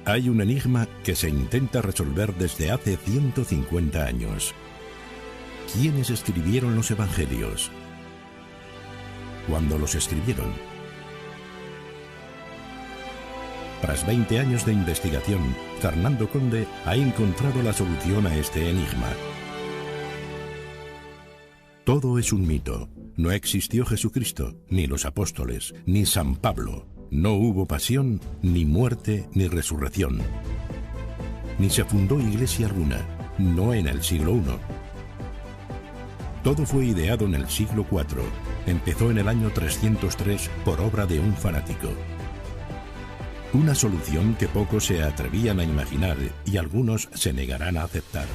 Hay un enigma que se intenta resolver desde hace 150 años. ¿Quiénes escribieron los evangelios? ¿Cuándo los escribieron? Tras 20 años de investigación, Fernando Conde ha encontrado la solución a este enigma. Todo es un mito. No existió Jesucristo, ni los apóstoles, ni San Pablo. No hubo pasión, ni muerte, ni resurrección. Ni se fundó iglesia alguna, no en el siglo I. Todo fue ideado en el siglo IV. Empezó en el año 303 por obra de un fanático. Una solución que pocos se atrevían a imaginar y algunos se negarán a aceptar.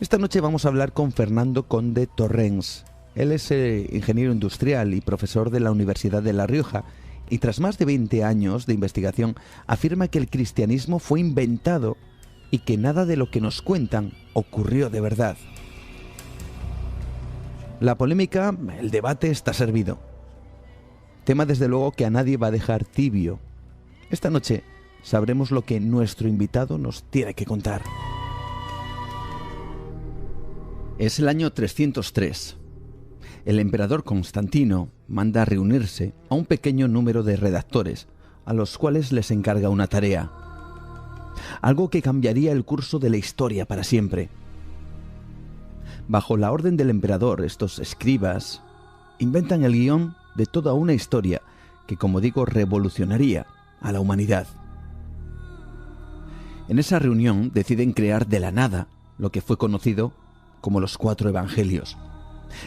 Esta noche vamos a hablar con Fernando Conde Torrens. Él es ingeniero industrial y profesor de la Universidad de La Rioja, y tras más de 20 años de investigación afirma que el cristianismo fue inventado y que nada de lo que nos cuentan ocurrió de verdad. La polémica, el debate está servido. Tema desde luego que a nadie va a dejar tibio. Esta noche sabremos lo que nuestro invitado nos tiene que contar. Es el año 303. El emperador Constantino manda a reunirse a un pequeño número de redactores, a los cuales les encarga una tarea. Algo que cambiaría el curso de la historia para siempre. Bajo la orden del emperador, estos escribas inventan el guión de toda una historia que, como digo, revolucionaría a la humanidad. En esa reunión deciden crear de la nada lo que fue conocido como los 4 evangelios.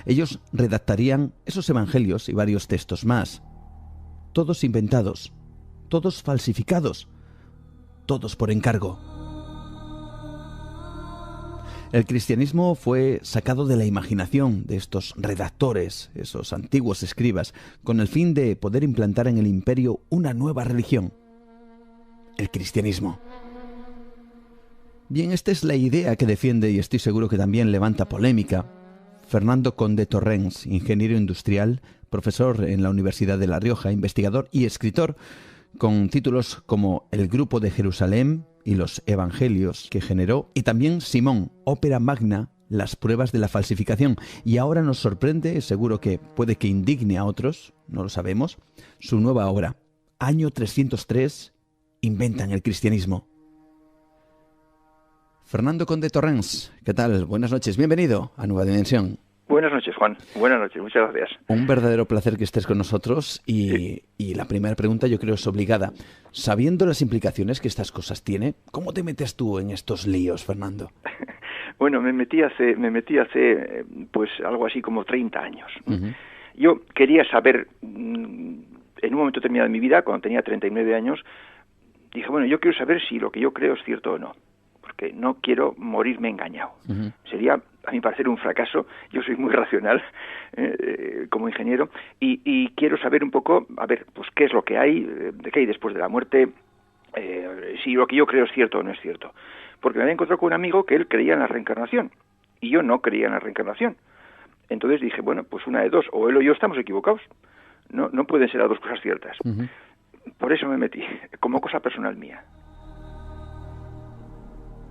Ellos redactarían esos evangelios y varios textos más, todos inventados, todos falsificados, todos por encargo. El cristianismo fue sacado de la imaginación de estos redactores, esos antiguos escribas, con el fin de poder implantar en el imperio una nueva religión, el cristianismo. Bien, esta es la idea que defiende, y estoy seguro que también levanta polémica, Fernando Conde Torrens, ingeniero industrial, profesor en la Universidad de La Rioja, investigador y escritor, con títulos como El Grupo de Jerusalén y los Evangelios que generó, y también Simón, ópera magna, las pruebas de la falsificación. Y ahora nos sorprende, seguro que puede que indigne a otros, no lo sabemos, su nueva obra, Año 303, inventan el cristianismo. Fernando Conde Torrens, ¿qué tal? Buenas noches, bienvenido a Nueva Dimensión. Buenas noches, Juan. Buenas noches, muchas gracias. Un verdadero placer que estés con nosotros y la primera pregunta yo creo es obligada. Sabiendo las implicaciones que estas cosas tienen, ¿cómo te metes tú en estos líos, Fernando? Bueno, me metí hace pues algo así como 30 años. Uh-huh. yo quería saber, en un momento determinado de mi vida, cuando tenía 39 años, dije, bueno, yo quiero saber si lo que yo creo es cierto o no, porque no quiero morirme engañado. Uh-huh. Sería, a mi parecer, un fracaso. Yo soy muy racional como ingeniero y quiero saber un poco, a ver, pues qué es lo que hay, de qué hay después de la muerte, si lo que yo creo es cierto o no es cierto. Porque me había encontrado con un amigo que él creía en la reencarnación y yo no creía en la reencarnación. Entonces dije, bueno, pues una de dos, o él o yo estamos equivocados. No pueden ser las dos cosas ciertas. Uh-huh. Por eso me metí, como cosa personal mía.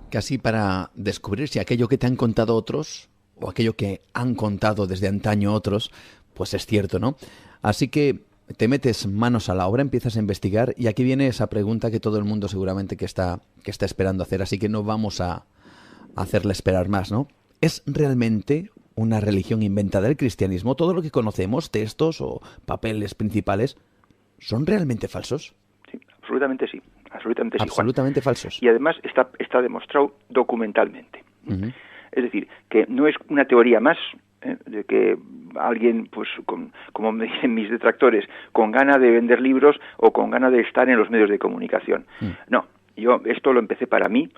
Casi para descubrir si aquello que te han contado otros, o aquello que han contado desde antaño otros, pues es cierto, ¿no? Así que te metes manos a la obra, empiezas a investigar, y aquí viene esa pregunta que todo el mundo seguramente que está esperando hacer, así que no vamos a hacerle esperar más, ¿no? ¿Es realmente una religión inventada el cristianismo? ¿Todo lo que conocemos, textos o papeles principales, son realmente falsos? Sí, absolutamente sí. Absolutamente sí, absolutamente falsos. Y además está demostrado documentalmente. Uh-huh. Es decir, que no es una teoría más de que alguien, pues, como me dicen mis detractores, con ganas de vender libros o con ganas de estar en los medios de comunicación. No, yo esto lo empecé para mí,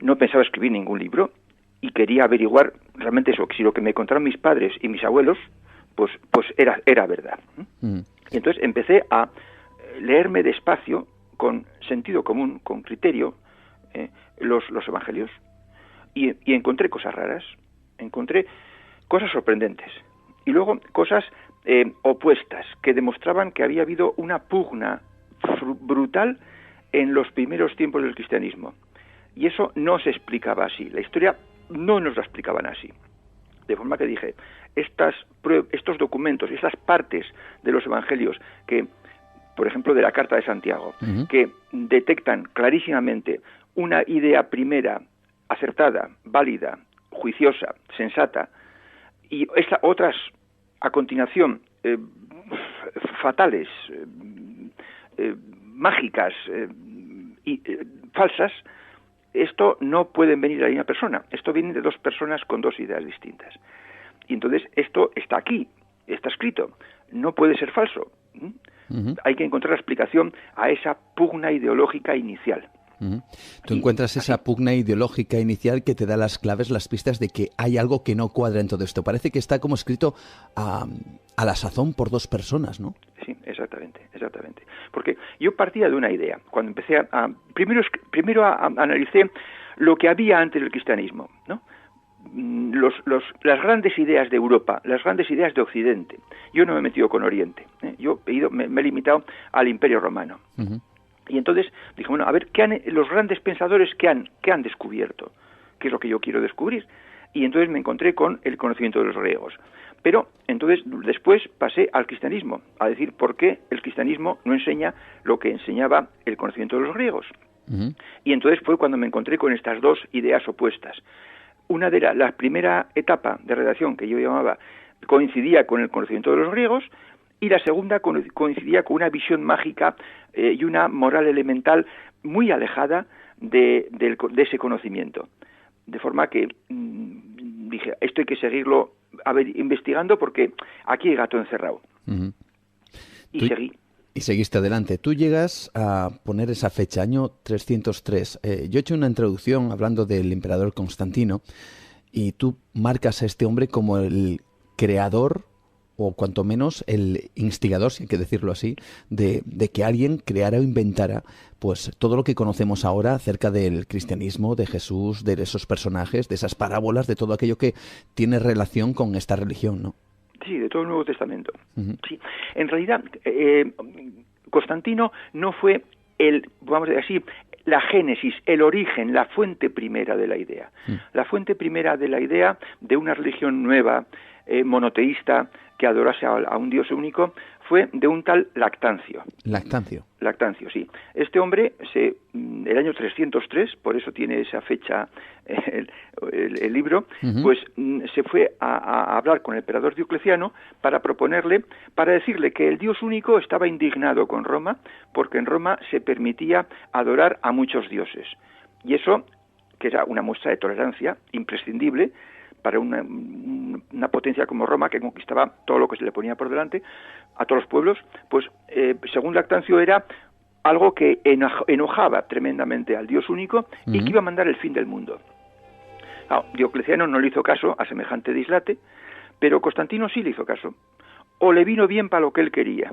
no pensaba escribir ningún libro y quería averiguar realmente eso, si lo que me contaron mis padres y mis abuelos, pues era verdad. Y entonces empecé a leerme despacio, con sentido común, con criterio, los evangelios, y encontré cosas raras, encontré cosas sorprendentes, y luego cosas opuestas, que demostraban que había habido una pugna brutal en los primeros tiempos del cristianismo, y eso no se explicaba así, la historia no nos la explicaban así, de forma que dije, estos documentos, estas partes de los evangelios que, por ejemplo, de la Carta de Santiago, uh-huh, que detectan clarísimamente una idea primera acertada, válida, juiciosa, sensata, y otras a continuación fatales, mágicas y falsas, esto no pueden venir de la misma persona. Esto viene de dos personas con dos ideas distintas. Y entonces esto está aquí, está escrito, no puede ser falso. Uh-huh. Hay que encontrar la explicación a esa pugna ideológica inicial. Uh-huh. Tú encuentras esa pugna ideológica inicial que te da las claves, las pistas de que hay algo que no cuadra en todo esto. Parece que está como escrito a la sazón por dos personas, ¿no? Sí, exactamente. Porque yo partía de una idea. Cuando empecé primero analicé lo que había antes del cristianismo, ¿no? Las grandes ideas de Europa, las grandes ideas de Occidente. Yo no me he metido con Oriente, yo me he limitado al Imperio Romano. Uh-huh. Y entonces dije, bueno, a ver, los grandes pensadores que han descubierto, qué es lo que yo quiero descubrir. Y entonces me encontré con el conocimiento de los griegos. Pero entonces después pasé al cristianismo, a decir por qué el cristianismo no enseña lo que enseñaba el conocimiento de los griegos. Uh-huh. Y entonces fue cuando me encontré con estas dos ideas opuestas. Una de la primera etapa de redacción que yo llamaba coincidía con el conocimiento de los griegos y la segunda coincidía con una visión mágica y una moral elemental muy alejada de ese conocimiento. De forma que dije, esto hay que seguirlo investigando porque aquí hay gato encerrado. Uh-huh. Y seguí. Y seguiste adelante. Tú llegas a poner esa fecha, año 303. Yo he hecho una introducción hablando del emperador Constantino y tú marcas a este hombre como el creador, o cuanto menos el instigador, si hay que decirlo así, de que alguien creara o inventara pues todo lo que conocemos ahora acerca del cristianismo, de Jesús, de esos personajes, de esas parábolas, de todo aquello que tiene relación con esta religión, ¿no? Sí, de todo el Nuevo Testamento. Uh-huh. Sí. En realidad, Constantino no fue vamos a decir así, la génesis, el origen, la fuente primera de la idea. La fuente primera de la idea de una religión nueva, monoteísta, que adorase a un Dios único, fue de un tal Lactancio. Lactancio, sí. Este hombre, el año 303, por eso tiene esa fecha el libro, uh-huh, pues se fue a hablar con el emperador Diocleciano para decirle que el Dios único estaba indignado con Roma, porque en Roma se permitía adorar a muchos dioses. Y eso, que era una muestra de tolerancia imprescindible, para una potencia como Roma, que conquistaba todo lo que se le ponía por delante, a todos los pueblos, pues según Lactancio era algo que enojaba tremendamente al Dios único y que iba a mandar el fin del mundo. Diocleciano no le hizo caso a semejante dislate, pero Constantino sí le hizo caso, o le vino bien para lo que él quería.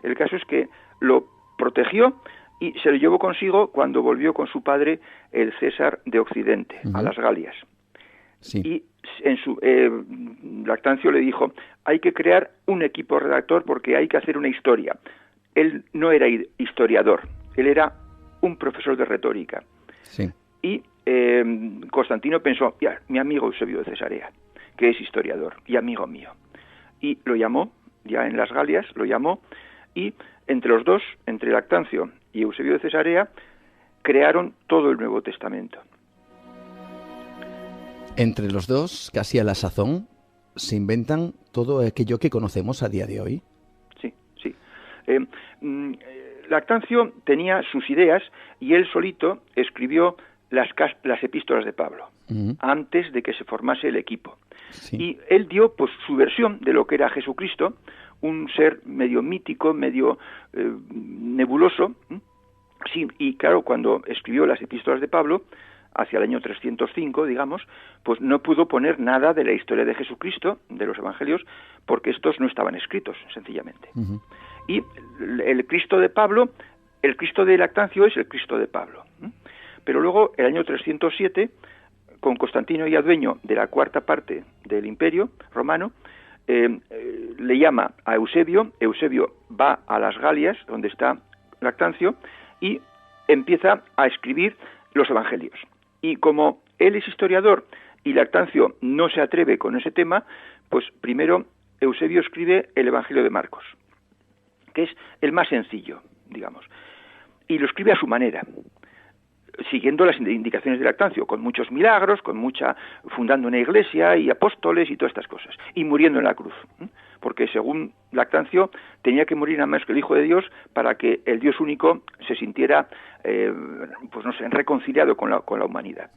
El caso es que lo protegió y se lo llevó consigo cuando volvió con su padre, el César de Occidente, a las Galias. Sí. Y Lactancio le dijo, hay que crear un equipo redactor porque hay que hacer una historia. Él no era historiador, él era un profesor de retórica. Sí. Y Constantino pensó, ya, mi amigo Eusebio de Cesarea, que es historiador y amigo mío. Y lo llamó, ya en las Galias, lo llamó, y entre los dos, entre Lactancio y Eusebio de Cesarea, crearon todo el Nuevo Testamento. Entre los dos, casi a la sazón, se inventan todo aquello que conocemos a día de hoy. Sí, sí. Lactancio tenía sus ideas y él solito escribió las epístolas de Pablo, antes de que se formase el equipo. Sí. Y él dio pues su versión de lo que era Jesucristo, un ser medio mítico, medio nebuloso. Sí, y claro, cuando escribió las epístolas de Pablo, hacia el año 305, digamos, pues no pudo poner nada de la historia de Jesucristo, de los evangelios, porque estos no estaban escritos, sencillamente. Y el Cristo de Pablo, el Cristo de Lactancio es el Cristo de Pablo. Pero luego, el año 307, con Constantino ya dueño de la cuarta parte del Imperio romano, le llama a Eusebio. Eusebio va a las Galias, donde está Lactancio, y empieza a escribir los evangelios. Y como él es historiador y Lactancio no se atreve con ese tema, pues primero Eusebio escribe el Evangelio de Marcos, que es el más sencillo, digamos, y lo escribe a su manera, siguiendo las indicaciones de Lactancio, con muchos milagros, fundando una iglesia y apóstoles y todas estas cosas, y muriendo en la cruz, porque según Lactancio tenía que morir nada más que el Hijo de Dios para que el Dios único se sintiera, pues no sé, reconciliado con la humanidad.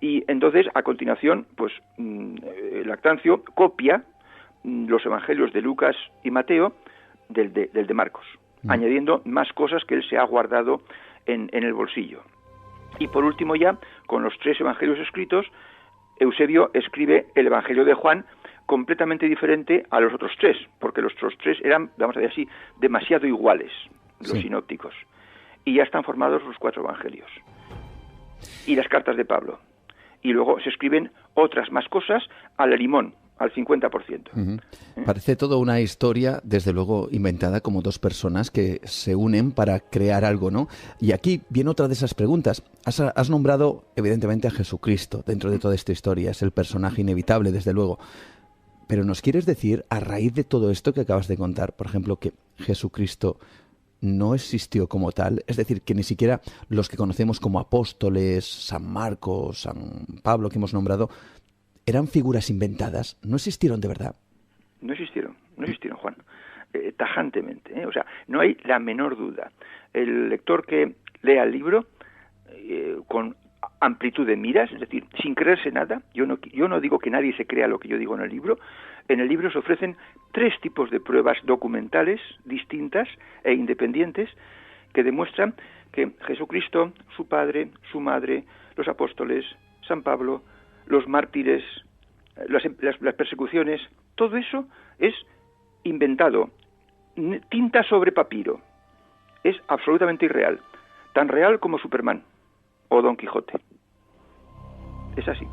Y entonces, a continuación, pues Lactancio copia los evangelios de Lucas y Mateo del de Marcos, añadiendo más cosas que él se ha guardado en el bolsillo. Y por último ya, con los 3 evangelios escritos, Eusebio escribe el Evangelio de Juan, completamente diferente a los otros 3, porque los otros 3 eran, vamos a decir así, demasiado iguales, los sinópticos. Y ya están formados los 4 evangelios. Y las cartas de Pablo. Y luego se escriben otras más cosas a la limón, al 50%. Parece toda una historia, desde luego, inventada como 2 personas que se unen para crear algo, ¿no? Y aquí viene otra de esas preguntas. Has nombrado, evidentemente, a Jesucristo dentro de toda esta historia. Es el personaje inevitable, desde luego. Pero ¿nos quieres decir, a raíz de todo esto que acabas de contar, por ejemplo, que Jesucristo no existió como tal? Es decir, que ni siquiera los que conocemos como apóstoles, San Marcos, San Pablo, que hemos nombrado, ¿eran figuras inventadas? ¿No existieron de verdad? No existieron, Juan. Tajantemente. O sea, no hay la menor duda. El lector que lea el libro con amplitud de miras, es decir, sin creerse nada, yo no digo que nadie se crea lo que yo digo en el libro. En el libro se ofrecen 3 tipos de pruebas documentales distintas e independientes que demuestran que Jesucristo, su padre, su madre, los apóstoles, San Pablo, los mártires, las persecuciones, todo eso es inventado, tinta sobre papiro, es absolutamente irreal, tan real como Superman o Don Quijote. Es así.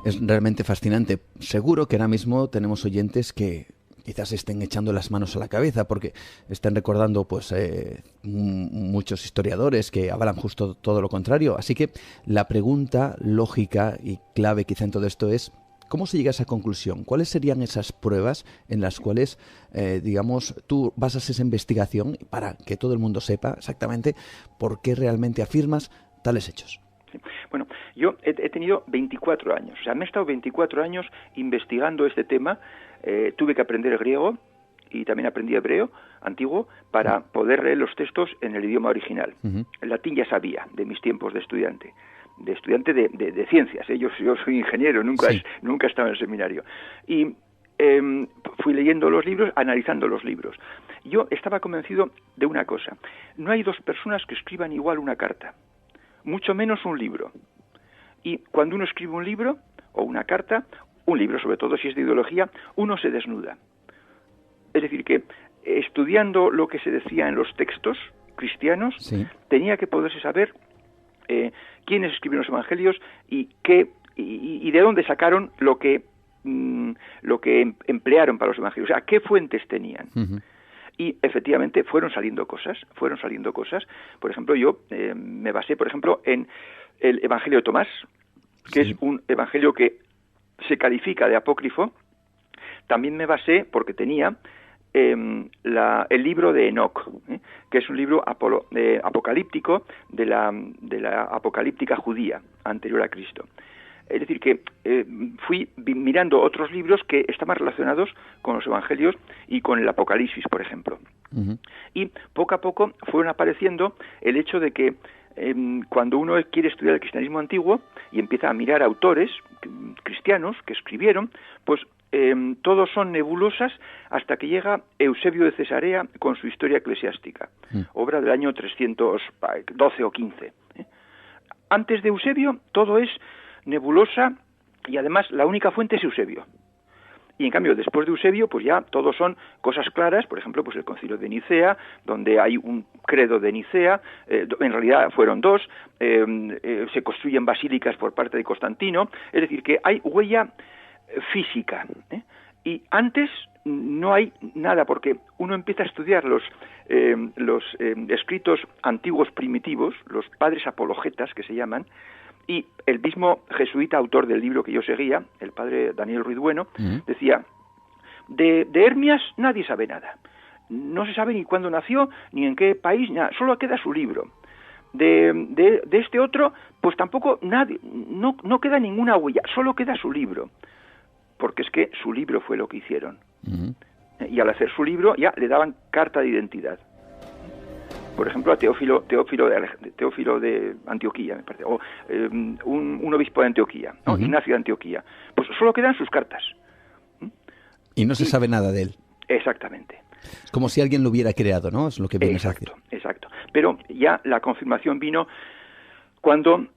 Es realmente fascinante. Seguro que ahora mismo tenemos oyentes que quizás estén echando las manos a la cabeza porque están recordando pues muchos historiadores que avalan justo todo lo contrario. Así que la pregunta lógica y clave quizá en todo esto es ¿cómo se llega a esa conclusión? ¿Cuáles serían esas pruebas en las cuales, digamos, tú basas esa investigación para que todo el mundo sepa exactamente por qué realmente afirmas tales hechos? Bueno, yo he tenido 24 años, o sea, me he estado 24 años investigando este tema. Tuve que aprender griego y también aprendí hebreo antiguo para poder leer los textos en el idioma original. El latín ya sabía de mis tiempos de estudiante. estudiante de ciencias. Yo soy ingeniero, nunca he estado en el seminario. Y fui leyendo los libros, analizando los libros. Yo estaba convencido de una cosa: no hay dos personas que escriban igual una carta, mucho menos un libro. Y cuando uno escribe un libro o una carta, un libro sobre todo si es de ideología, uno se desnuda. Es decir, que estudiando lo que se decía en los textos cristianos, tenía que poderse saber quiénes escribieron los evangelios y de dónde sacaron lo que emplearon para los evangelios, o sea, qué fuentes tenían. Y efectivamente fueron saliendo cosas. Por ejemplo, yo me basé, por ejemplo, en el Evangelio de Tomás, que es un evangelio que se califica de apócrifo. También me basé, porque tenía el libro de Enoc, que es un libro apocalíptico de la apocalíptica judía anterior a Cristo. Es decir, que fui mirando otros libros que estaban relacionados con los evangelios y con el Apocalipsis, por ejemplo. Y poco a poco fueron apareciendo el hecho de que cuando uno quiere estudiar el cristianismo antiguo y empieza a mirar autores cristianos que escribieron, pues todos son nebulosas hasta que llega Eusebio de Cesarea con su Historia Eclesiástica, obra del año 312 o 15. Antes de Eusebio todo es nebulosa y además la única fuente es Eusebio. Y en cambio, después de Eusebio, pues ya todos son cosas claras. Por ejemplo, pues el Concilio de Nicea, donde hay un credo de Nicea, en realidad fueron dos, se construyen basílicas por parte de Constantino, es decir, que hay huella física, y antes no hay nada, porque uno empieza a estudiar los escritos antiguos primitivos, los padres apologetas que se llaman, y el mismo jesuita autor del libro que yo seguía, el padre Daniel Ruiz Bueno, decía: de Hermias nadie sabe nada, no se sabe ni cuándo nació, ni en qué país, nada, solo queda su libro. De este otro, pues tampoco nadie, no queda ninguna huella, solo queda su libro, porque es que su libro fue lo que hicieron. Y al hacer su libro ya le daban carta de identidad. Por ejemplo, a Teófilo de Antioquía, me parece, o un obispo de Antioquía, ¿no? Ignacio de Antioquía. Pues solo quedan sus cartas. Y no se sabe nada de él. Exactamente. Es como si alguien lo hubiera creado, ¿no? Es lo que vienes a decir. Exacto. Pero ya la confirmación vino cuando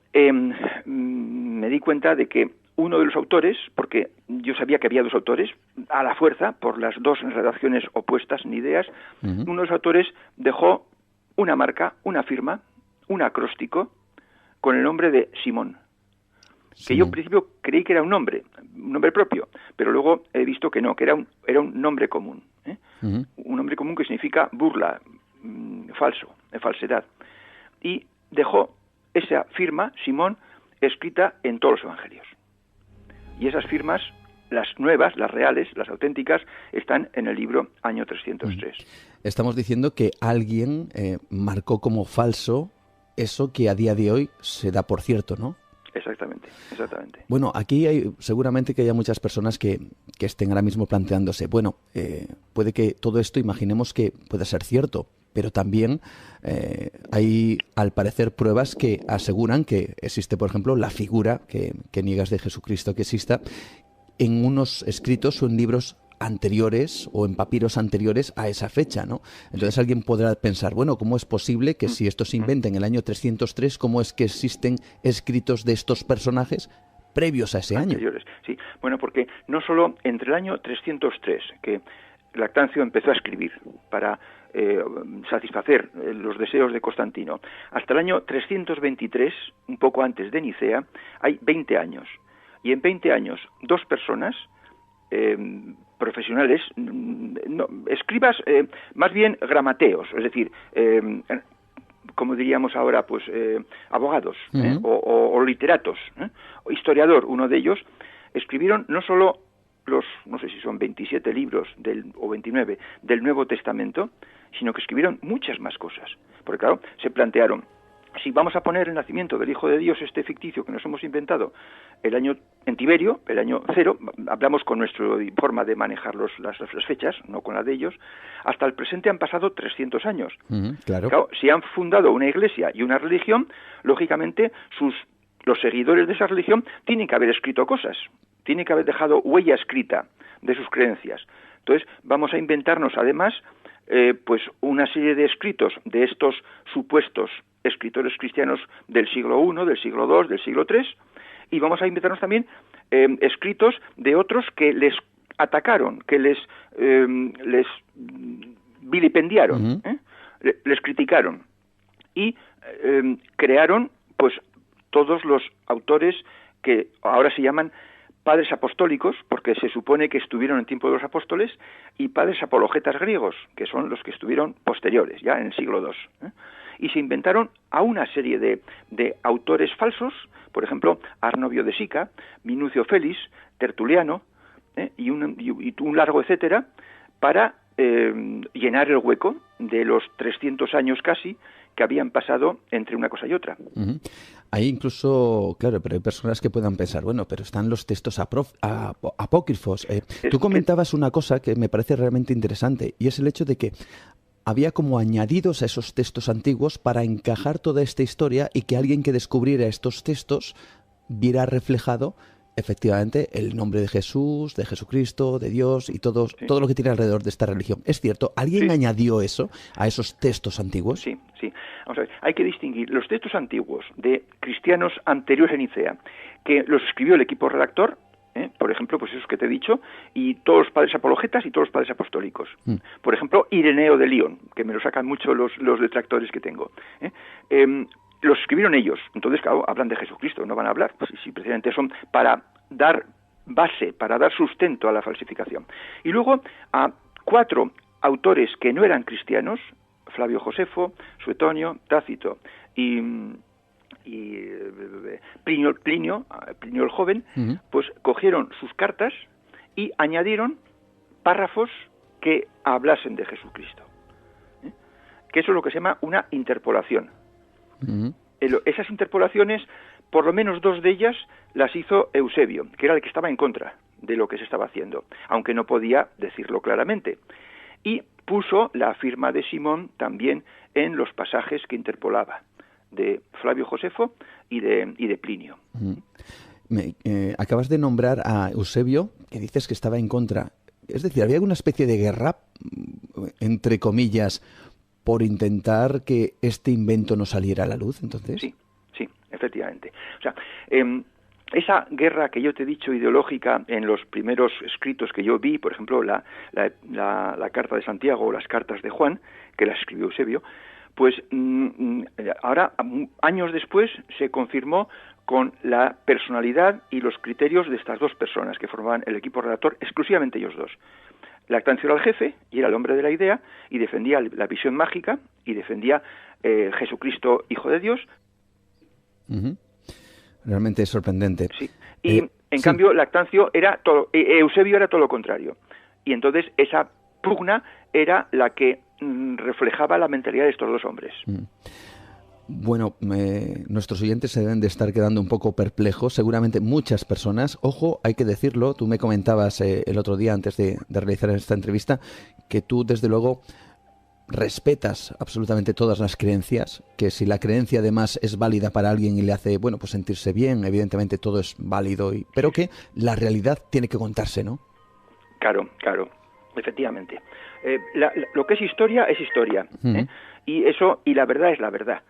me di cuenta de que uno de los autores, porque yo sabía que había dos autores, a la fuerza, por las dos redacciones opuestas en ideas, uno de los autores dejó una marca, una firma, un acróstico, con el nombre de Simón. Que yo en principio creí que era un nombre propio, pero luego he visto que no, que era un nombre común. Un nombre común que significa burla, falso, falsedad. Y dejó esa firma, Simón, escrita en todos los evangelios. Y esas firmas, las nuevas, las reales, las auténticas, están en el libro año 303. Estamos diciendo que alguien marcó como falso eso que a día de hoy se da por cierto, ¿no? Exactamente. Bueno, aquí seguramente que haya muchas personas que estén ahora mismo planteándose, bueno, puede que todo esto imaginemos que pueda ser cierto, pero también hay, al parecer, pruebas que aseguran que existe, por ejemplo, la figura que niegas de Jesucristo que exista en unos escritos o en libros anteriores o en papiros anteriores a esa fecha, ¿no? Entonces alguien podrá pensar, bueno, ¿cómo es posible que si esto se inventa en el año 303, cómo es que existen escritos de estos personajes previos a ese anteriores, año? Sí, bueno, porque no solo entre el año 303, que Lactancio empezó a escribir para satisfacer los deseos de Constantino, hasta el año 323, un poco antes de Nicea, hay 20 años. Y en 20 años, dos personas profesionales, escribas más bien gramateos, es decir, como diríamos ahora, pues abogados o literatos, o historiador, uno de ellos, escribieron no solo los, no sé si son 27 libros o 29 del Nuevo Testamento, sino que escribieron muchas más cosas. Porque claro, se plantearon, si vamos a poner el nacimiento del Hijo de Dios, este ficticio que nos hemos inventado, el año en Tiberio, el año 0, hablamos con nuestra forma de manejar las fechas, no con la de ellos, hasta el presente han pasado 300 años. Claro. Claro, si han fundado una iglesia y una religión, lógicamente sus los seguidores de esa religión tienen que haber escrito cosas, tienen que haber dejado huella escrita de sus creencias. Entonces, vamos a inventarnos además pues una serie de escritos de estos supuestos escritores cristianos del siglo I, del siglo II, del siglo III, y vamos a inventarnos también escritos de otros que les atacaron, que les vilipendiaron, les criticaron, y crearon pues todos los autores que ahora se llaman padres apostólicos, porque se supone que estuvieron en tiempo de los apóstoles, y padres apologetas griegos, que son los que estuvieron posteriores, ya en el siglo II. Y se inventaron a una serie de autores falsos, por ejemplo, Arnovio de Sica, Minucio Félix, Tertuliano, y un largo etcétera, para llenar el hueco de los 300 años casi que habían pasado entre una cosa y otra. Hay incluso, claro, pero hay personas que puedan pensar, bueno, pero están los textos apócrifos. Tú comentabas una cosa que me parece realmente interesante, y es el hecho de que había como añadidos a esos textos antiguos para encajar toda esta historia y que alguien que descubriera estos textos viera reflejado efectivamente el nombre de Jesús, de Jesucristo, de Dios y todo lo que tiene alrededor de esta religión. ¿Es cierto? ¿Alguien añadió eso a esos textos antiguos? Sí. Vamos a ver, hay que distinguir los textos antiguos de cristianos anteriores a Nicea, que los escribió el equipo redactor, por ejemplo, pues esos que te he dicho, y todos los padres apologetas y todos los padres apostólicos. Por ejemplo, Ireneo de León, que me lo sacan mucho los detractores que tengo. Los escribieron ellos, entonces claro, hablan de Jesucristo, no van a hablar, sí, precisamente son para dar base, para dar sustento a la falsificación. Y luego a 4 autores que no eran cristianos, Flavio Josefo, Suetonio, Tácito y Plinio el joven, pues cogieron sus cartas y añadieron párrafos que hablasen de Jesucristo. Que eso es lo que se llama una interpolación. Esas interpolaciones, por lo menos 2 de ellas, las hizo Eusebio, que era el que estaba en contra de lo que se estaba haciendo, aunque no podía decirlo claramente. Y puso la firma de Simón también en los pasajes que interpolaba, de Flavio Josefo y de Plinio. Acabas de nombrar a Eusebio, que dices que estaba en contra. Es decir, ¿había alguna especie de guerra, entre comillas, por intentar que este invento no saliera a la luz, entonces? Sí, efectivamente. O sea, esa guerra que yo te he dicho ideológica en los primeros escritos que yo vi, por ejemplo, la carta de Santiago o las cartas de Juan, que las escribió Eusebio, pues ahora, años después, se confirmó con la personalidad y los criterios de estas 2 personas que formaban el equipo redactor, exclusivamente ellos 2. Lactancio era el jefe y era el hombre de la idea y defendía la visión mágica y defendía Jesucristo, Hijo de Dios. Realmente es sorprendente. Sí. Y en cambio Lactancio era todo, Eusebio era todo lo contrario. Y entonces esa pugna era la que reflejaba la mentalidad de estos 2 hombres. Bueno, nuestros oyentes se deben de estar quedando un poco perplejos, seguramente muchas personas. Ojo, hay que decirlo, tú me comentabas el otro día antes de realizar esta entrevista que tú desde luego respetas absolutamente todas las creencias, que si la creencia además es válida para alguien y le hace, bueno, pues sentirse bien, evidentemente todo es válido, pero que la realidad tiene que contarse, ¿no? Claro, efectivamente. Lo que es historia, y la verdad es la verdad.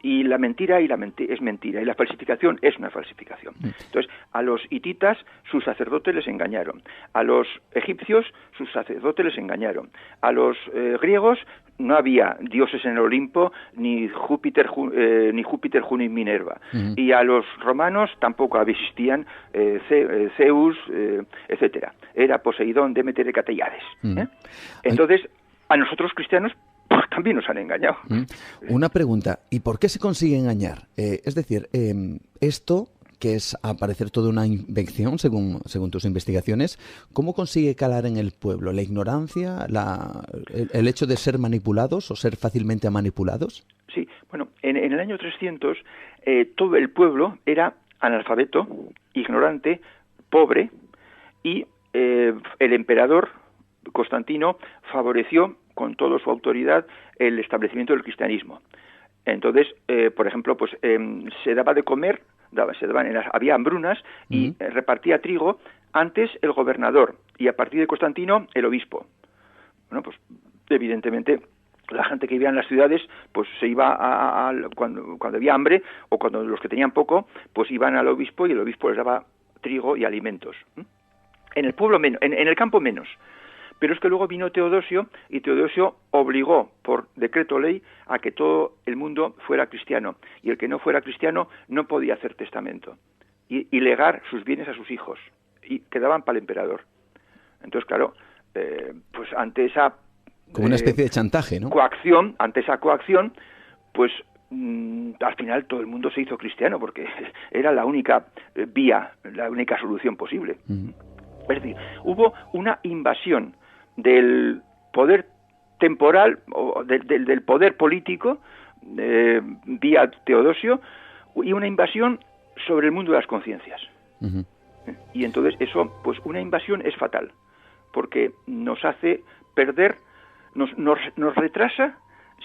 Y la mentira es mentira, y la falsificación es una falsificación. Entonces, a los hititas sus sacerdotes les engañaron, a los egipcios sus sacerdotes les engañaron, a los griegos no había dioses en el Olimpo, ni Júpiter, Juno y Minerva, y a los romanos tampoco existían Zeus, etcétera. Era Poseidón, Demeter y Catellades. Entonces, a nosotros cristianos también nos han engañado. Una pregunta, ¿y por qué se consigue engañar? Es decir, esto, que es a parecer toda una invención, según tus investigaciones, ¿cómo consigue calar en el pueblo? ¿La ignorancia? ¿El hecho de ser manipulados o ser fácilmente manipulados? Sí, bueno, en el año 300 todo el pueblo era analfabeto, ignorante, pobre, y el emperador Constantino favoreció con toda su autoridad el establecimiento del cristianismo. Entonces, por ejemplo, pues se daba de comer había hambrunas y repartía trigo antes el gobernador y a partir de Constantino el obispo. Bueno, pues evidentemente la gente que vivía en las ciudades pues se iba cuando había hambre o cuando los que tenían poco pues iban al obispo y el obispo les daba trigo y alimentos. En el pueblo menos, en el campo menos. Pero es que luego vino Teodosio y Teodosio obligó por decreto ley a que todo el mundo fuera cristiano y el que no fuera cristiano no podía hacer testamento y legar sus bienes a sus hijos y quedaban para el emperador. Entonces, claro, pues ante esa como una especie de chantaje, ¿no? Ante esa coacción, pues al final todo el mundo se hizo cristiano porque era la única vía, la única solución posible. Es decir, hubo una invasión del poder temporal o del poder político vía Teodosio y una invasión sobre el mundo de las conciencias. Y entonces eso, pues una invasión es fatal porque nos hace perder, nos retrasa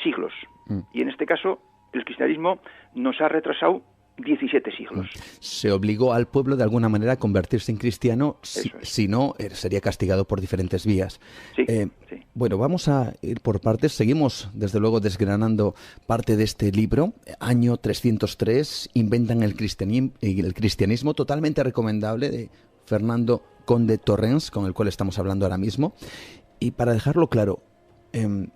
siglos. Y en este caso el cristianismo nos ha retrasado 17 siglos. Se obligó al pueblo de alguna manera a convertirse en cristiano, si no, sería castigado por diferentes vías. Sí. Bueno, vamos a ir por partes. Seguimos, desde luego, desgranando parte de este libro. Año 303, inventan el cristianismo, totalmente recomendable, de Fernando Conde Torrens, con el cual estamos hablando ahora mismo. Y para dejarlo claro,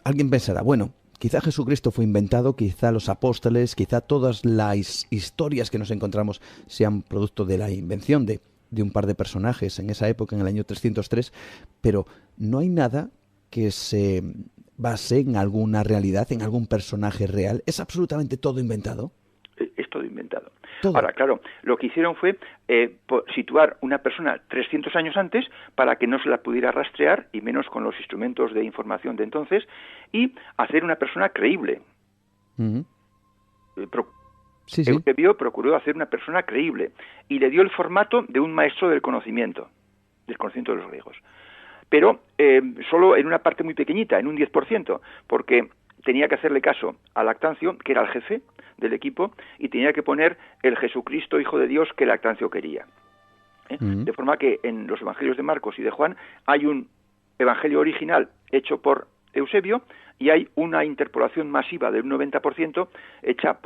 alguien pensará, bueno, quizá Jesucristo fue inventado, quizá los apóstoles, quizá todas las historias que nos encontramos sean producto de la invención de un par de personajes en esa época, en el año 303, pero no hay nada que se base en alguna realidad, en algún personaje real. ¿Es absolutamente todo inventado? Es todo inventado. ¿Todo? Ahora, claro, lo que hicieron fue situar una persona 300 años antes para que no se la pudiera rastrear, y menos con los instrumentos de información de entonces, y hacer una persona creíble. Eusebio procuró hacer una persona creíble y le dio el formato de un maestro del conocimiento de los griegos. Pero solo en una parte muy pequeñita, en un 10%, porque tenía que hacerle caso a Lactancio, que era el jefe del equipo, y tenía que poner el Jesucristo, Hijo de Dios, que Lactancio quería. De forma que en los evangelios de Marcos y de Juan hay un evangelio original hecho por Eusebio y hay una interpolación masiva del 90% hecha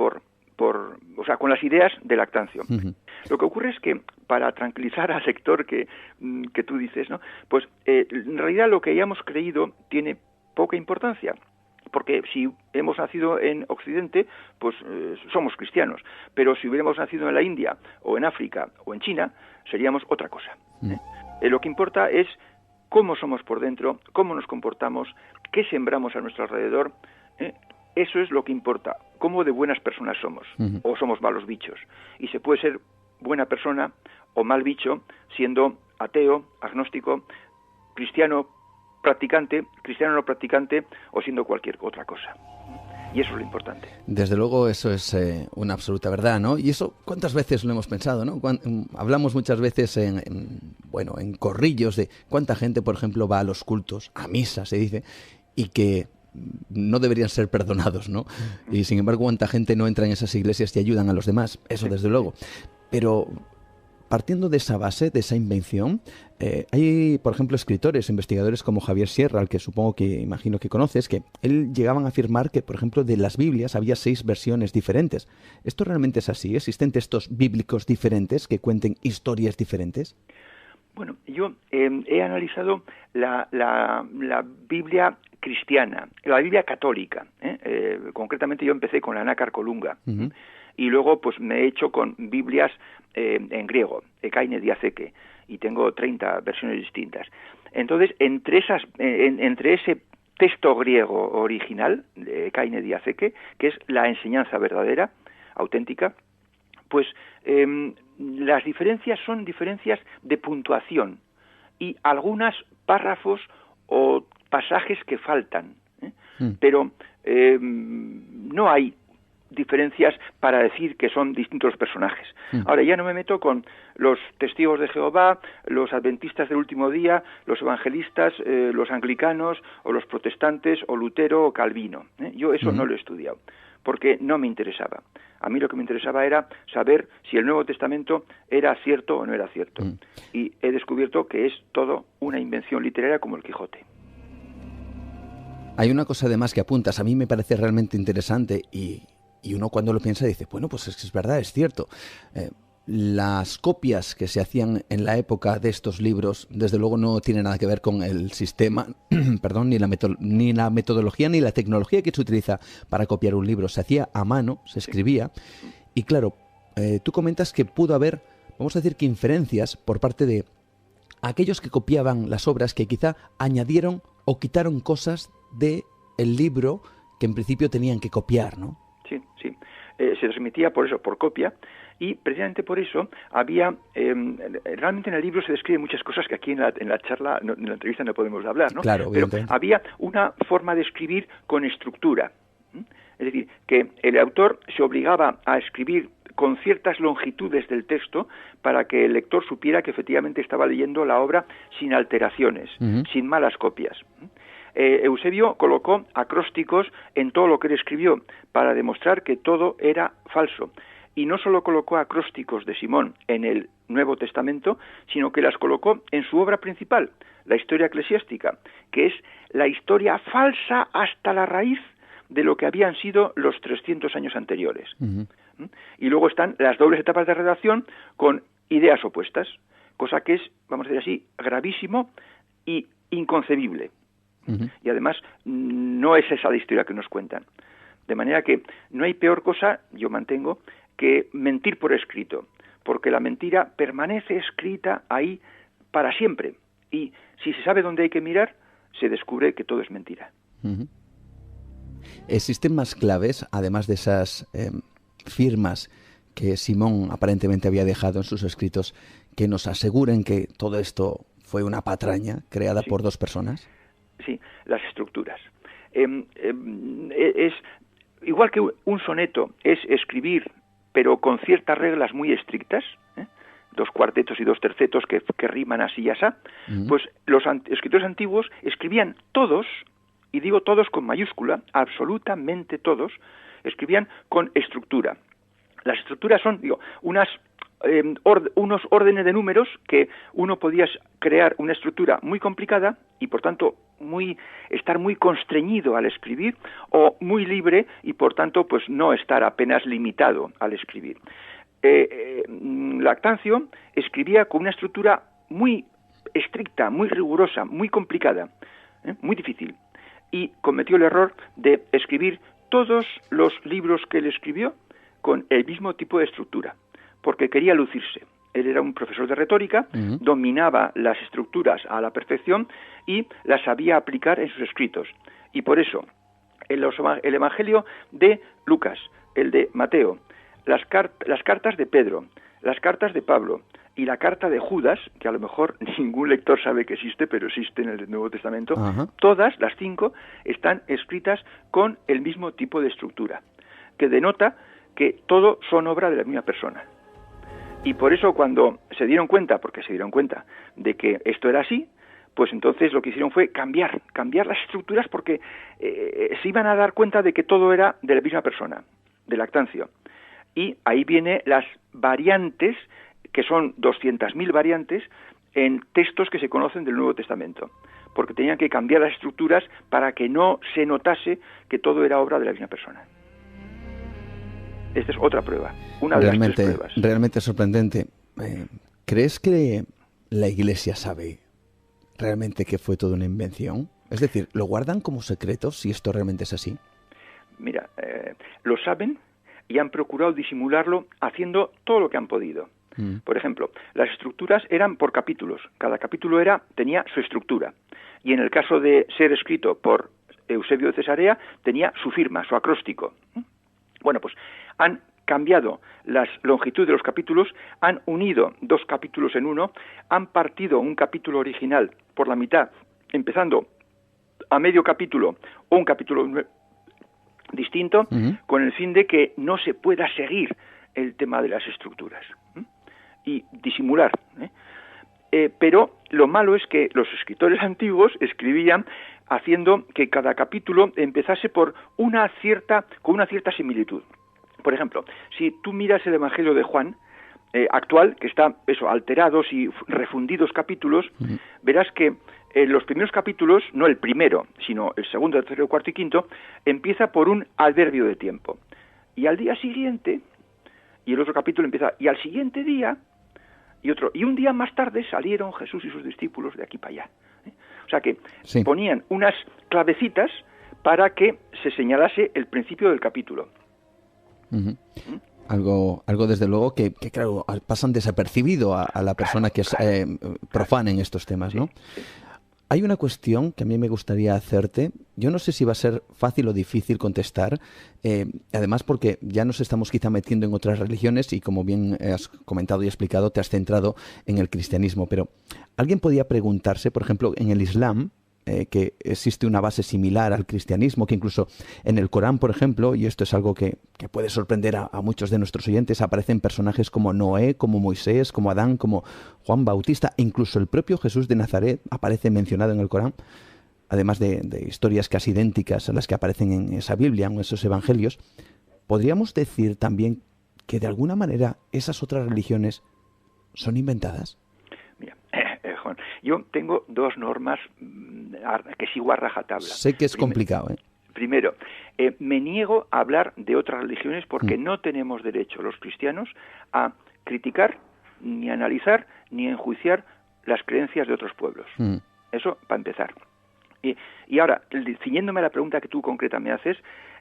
con las ideas de Lactancio. Lo que ocurre es que, para tranquilizar al sector que tú dices, ¿no? Pues en realidad lo que hayamos creído tiene poca importancia. Porque si hemos nacido en Occidente, pues somos cristianos. Pero si hubiéramos nacido en la India, o en África, o en China, seríamos otra cosa. Lo que importa es cómo somos por dentro, cómo nos comportamos, qué sembramos a nuestro alrededor. Eso es lo que importa. Cómo de buenas personas somos, o somos malos bichos. Y se puede ser buena persona o mal bicho siendo ateo, agnóstico, cristiano practicante, cristiano no practicante, o siendo cualquier otra cosa. Y eso es lo importante. Desde luego eso es una absoluta verdad, ¿no? Y eso, ¿cuántas veces lo hemos pensado, no? Hablamos muchas veces en corrillos de cuánta gente, por ejemplo, va a los cultos, a misa, se dice, y que no deberían ser perdonados, ¿no? Y sin embargo, cuánta gente no entra en esas iglesias y ayudan a los demás. Eso, desde luego. Pero partiendo de esa base, de esa invención, hay, por ejemplo, escritores, investigadores como Javier Sierra, al que imagino que conoces, que él llegaban a afirmar que, por ejemplo, de las Biblias había 6 versiones diferentes. ¿Esto realmente es así? ¿Existen textos bíblicos diferentes que cuenten historias diferentes? Bueno, yo he analizado la Biblia cristiana, la Biblia católica. Concretamente yo empecé con la Nácar Colunga. Y luego pues me he hecho con Biblias en griego, Ekaine Diatheke, y tengo 30 versiones distintas. Entonces, entre ese texto griego original, de Ekaine Diatheke, que es la enseñanza verdadera, auténtica, pues las diferencias son diferencias de puntuación y algunos párrafos o pasajes que faltan, pero no hay diferencias para decir que son distintos personajes. Ahora ya no me meto con los testigos de Jehová, los adventistas del último día, los evangelistas, los anglicanos o los protestantes o Lutero o Calvino. Yo eso no lo he estudiado, porque no me interesaba. A mí lo que me interesaba era saber si el Nuevo Testamento era cierto o no era cierto. Y he descubierto que es todo una invención literaria como el Quijote. Hay una cosa además que apuntas, a mí me parece realmente interesante y uno cuando lo piensa dice, bueno, pues es verdad, es cierto. Las copias que se hacían en la época de estos libros, desde luego no tienen nada que ver con el sistema, perdón, ni la metodología ni la tecnología que se utiliza para copiar un libro. Se hacía a mano, se escribía, y claro, tú comentas que pudo haber, vamos a decir que inferencias por parte de aquellos que copiaban las obras que quizá añadieron o quitaron cosas del libro que en principio tenían que copiar, ¿no? Sí. Se transmitía por eso, por copia, y precisamente por eso había, realmente en el libro se describen muchas cosas que aquí en la charla, en la entrevista no podemos hablar, ¿no? Claro, pero había una forma de escribir con estructura. Es decir, que el autor se obligaba a escribir con ciertas longitudes del texto para que el lector supiera que efectivamente estaba leyendo la obra sin alteraciones, sin malas copias. Eusebio colocó acrósticos en todo lo que él escribió para demostrar que todo era falso. Y no solo colocó acrósticos de Simón en el Nuevo Testamento, sino que las colocó en su obra principal, la Historia Eclesiástica, que es la historia falsa hasta la raíz de lo que habían sido los 300 años anteriores. Y luego están las dobles etapas de redacción con ideas opuestas, cosa que es, vamos a decir así, gravísimo y inconcebible. Y además no es esa la historia que nos cuentan. De manera que no hay peor cosa, yo mantengo, que mentir por escrito, porque la mentira permanece escrita ahí para siempre. Y si se sabe dónde hay que mirar, se descubre que todo es mentira. ¿Existen más claves, además de esas firmas que Simón aparentemente había dejado en sus escritos, que nos aseguren que todo esto fue una patraña creada por dos personas? Sí, las estructuras. Es igual que un soneto es escribir, pero con ciertas reglas muy estrictas, dos cuartetos y dos tercetos que riman así y asá, pues los escritores antiguos escribían todos, y digo todos con mayúscula, absolutamente todos, escribían con estructura. Las estructuras son, unos órdenes de números que uno podía crear una estructura muy complicada y por tanto estar muy constreñido al escribir, o muy libre y por tanto pues no estar apenas limitado al escribir. Lactancio escribía con una estructura muy estricta, muy rigurosa, muy complicada, muy difícil, y cometió el error de escribir todos los libros que él escribió con el mismo tipo de estructura, porque quería lucirse. Él era un profesor de retórica, dominaba las estructuras a la perfección y las sabía aplicar en sus escritos. Y por eso, el Evangelio de Lucas, el de Mateo, las cartas de Pedro, las cartas de Pablo y la carta de Judas, que a lo mejor ningún lector sabe que existe, pero existe en el Nuevo Testamento, todas las 5 están escritas con el mismo tipo de estructura, que denota que todo son obra de la misma persona. Y por eso cuando se dieron cuenta de que esto era así, pues entonces lo que hicieron fue cambiar las estructuras, porque se iban a dar cuenta de que todo era de la misma persona, de Lactancio. Y ahí vienen las variantes, que son 200.000 variantes, en textos que se conocen del Nuevo Testamento, porque tenían que cambiar las estructuras para que no se notase que todo era obra de la misma persona. Esta es otra prueba, una de las 3 pruebas. Realmente sorprendente. ¿Crees que la Iglesia sabe realmente que fue toda una invención? Es decir, ¿lo guardan como secreto si esto realmente es así? Mira, lo saben y han procurado disimularlo haciendo todo lo que han podido. Por ejemplo, las estructuras eran por capítulos. Cada capítulo tenía su estructura. Y en el caso de ser escrito por Eusebio de Cesarea, tenía su firma, su acróstico. Bueno, pues han cambiado las longitudes de los capítulos, han unido 2 capítulos en uno, han partido un capítulo original por la mitad, empezando a medio capítulo o un capítulo distinto, con el fin de que no se pueda seguir el tema de las estructuras y disimular. pero lo malo es que los escritores antiguos escribían haciendo que cada capítulo empezase con una cierta similitud. Por ejemplo, si tú miras el Evangelio de Juan actual, que está alterados y refundidos capítulos, verás que los primeros capítulos, no el primero, sino el segundo, tercero, cuarto y quinto, empieza por un adverbio de tiempo. Y al día siguiente, y el otro capítulo empieza, y al siguiente día, y otro, y un día más tarde salieron Jesús y sus discípulos de aquí para allá. O sea que ponían unas clavecitas para que se señalase el principio del capítulo. Algo desde luego que claro, pasan desapercibido a la persona que es profana en estos temas, ¿no? Sí. Hay una cuestión que a mí me gustaría hacerte. Yo no sé si va a ser fácil o difícil contestar, además porque ya nos estamos quizá metiendo en otras religiones y como bien has comentado y explicado, te has centrado en el cristianismo. Pero alguien podía preguntarse, por ejemplo, en el Islam, que existe una base similar al cristianismo, que incluso en el Corán, por ejemplo, y esto es algo que puede sorprender a muchos de nuestros oyentes, aparecen personajes como Noé, como Moisés, como Adán, como Juan Bautista, e incluso el propio Jesús de Nazaret aparece mencionado en el Corán, además de historias casi idénticas a las que aparecen en esa Biblia, en esos evangelios. ¿Podríamos decir también que de alguna manera esas otras religiones son inventadas? Mira, Juan, yo tengo dos normas que sigo a rajatabla. Sé que es complicado, ¿eh? Primero, me niego a hablar de otras religiones porque no tenemos derecho los cristianos a criticar, ni analizar, ni enjuiciar las creencias de otros pueblos. Eso para empezar. Y ahora, ciñéndome a la pregunta que tú concreta me haces,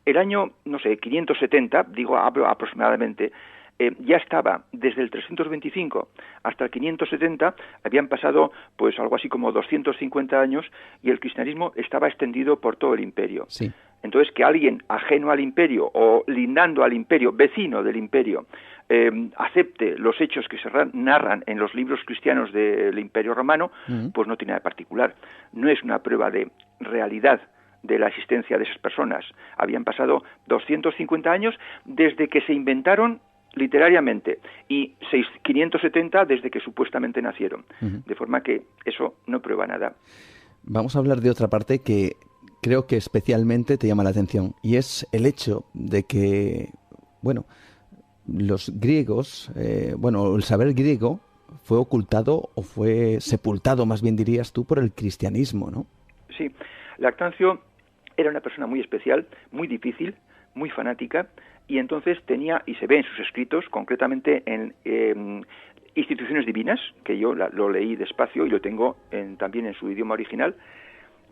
el año, 570, hablo aproximadamente, ya estaba desde el 325 hasta el 570, habían pasado pues algo así como 250 años y el cristianismo estaba extendido por todo el imperio. Sí. Entonces, que alguien ajeno al imperio o lindando al imperio, vecino del imperio, acepte los hechos que se narran en los libros cristianos del Imperio Romano, pues no tiene nada de particular. No es una prueba de realidad de la existencia de esas personas. Habían pasado 250 años desde que se inventaron literariamente y 570 desde que supuestamente nacieron. De forma que eso no prueba nada. Vamos a hablar de otra parte que creo que especialmente te llama la atención, y es el hecho de que, los griegos, el saber griego fue ocultado o fue sepultado, más bien dirías tú, por el cristianismo, ¿no? Sí, Lactancio era una persona muy especial, muy difícil, muy fanática, y entonces tenía, y se ve en sus escritos, concretamente en Instituciones Divinas, que yo lo leí despacio y lo tengo también en su idioma original,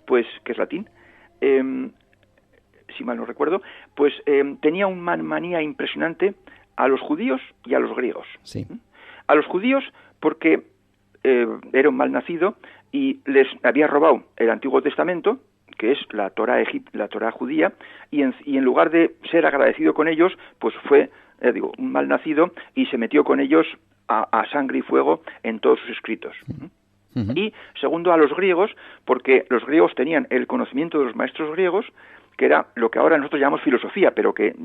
pues que es latín, si mal no recuerdo, pues tenía una manía impresionante a los judíos y a los griegos. Sí. A los judíos porque era un mal nacido y les había robado el Antiguo Testamento, que es la Torá judía, y en lugar de ser agradecido con ellos, pues fue, un mal nacido y se metió con ellos a sangre y fuego en todos sus escritos. Y segundo, a los griegos, porque los griegos tenían el conocimiento de los maestros griegos, que era lo que ahora nosotros llamamos filosofía, pero que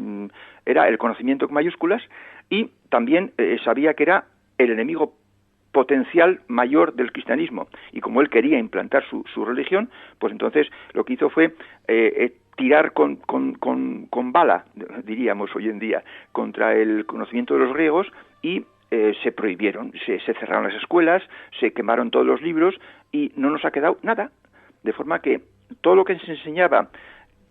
era el conocimiento con mayúsculas, y también sabía que era el enemigo potencial mayor del cristianismo, y como él quería implantar su religión, pues entonces lo que hizo fue tirar con bala, diríamos hoy en día, contra el conocimiento de los griegos, y se prohibieron, se cerraron las escuelas, se quemaron todos los libros, y no nos ha quedado nada, de forma que todo lo que se enseñaba